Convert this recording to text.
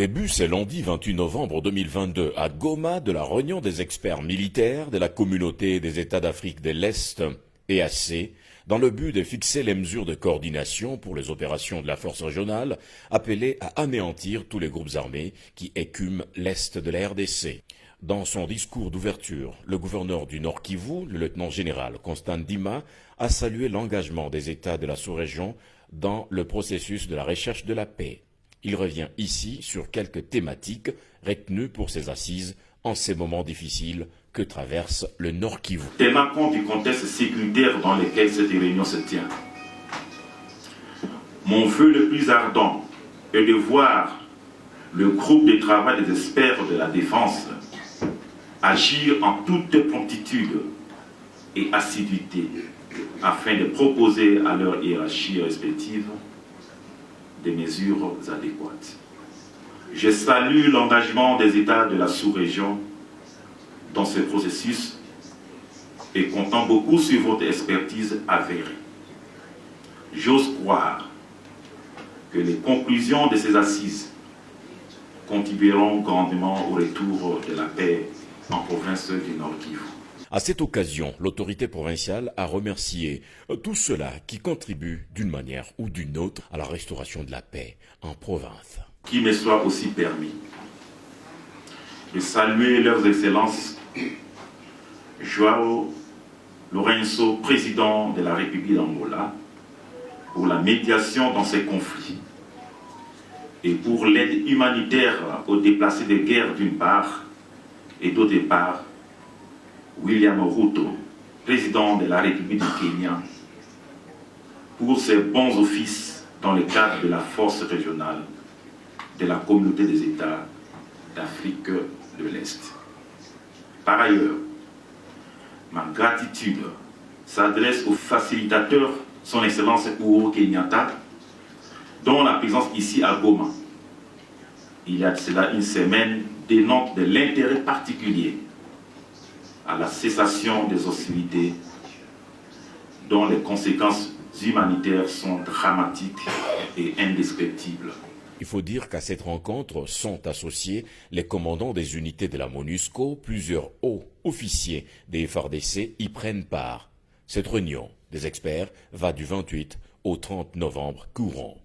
Début ce lundi 28 novembre 2022 à Goma de la réunion des experts militaires de la communauté des États d'Afrique de l'Est, EAC, dans le but de fixer les mesures de coordination pour les opérations de la force régionale, appelées à anéantir tous les groupes armés qui écument l'Est de la RDC. Dans son discours d'ouverture, le gouverneur du Nord Kivu, le lieutenant-général Constant Ndima, a salué l'engagement des États de la sous-région dans le processus de la recherche de la paix. Il revient ici sur quelques thématiques retenues pour ces assises en ces moments difficiles que traverse le Nord Kivu. Tenant compte du contexte sécuritaire dans lequel cette réunion se tient, mon vœu le plus ardent est de voir le groupe de travail des experts de la défense agir en toute promptitude et assiduité afin de proposer à leur hiérarchie respective des mesures adéquates. Je salue l'engagement des États de la sous-région dans ce processus et comptant beaucoup sur votre expertise avérée. J'ose croire que les conclusions de ces assises contribueront grandement au retour de la paix en province du Nord Kivu. À cette occasion, l'autorité provinciale a remercié tous ceux-là qui contribuent d'une manière ou d'une autre à la restauration de la paix en province. Qu'il me soit aussi permis de saluer leurs excellences João Lourenço, président de la République d'Angola, pour la médiation dans ces conflits et pour l'aide humanitaire aux déplacés de guerre d'une part et d'autre part, William Ruto, président de la République du Kenya, pour ses bons offices dans le cadre de la force régionale de la communauté des États d'Afrique de l'Est. Par ailleurs, ma gratitude s'adresse au facilitateur, son Excellence Uhuru Kenyatta, dont la présence ici à Goma, il y a de cela une semaine, dénote de l'intérêt particulier à la cessation des hostilités dont les conséquences humanitaires sont dramatiques et indescriptibles. Il faut dire qu'à cette rencontre sont associés les commandants des unités de la MONUSCO, plusieurs hauts officiers des FARDC y prennent part. Cette réunion des experts va du 28 au 30 novembre courant.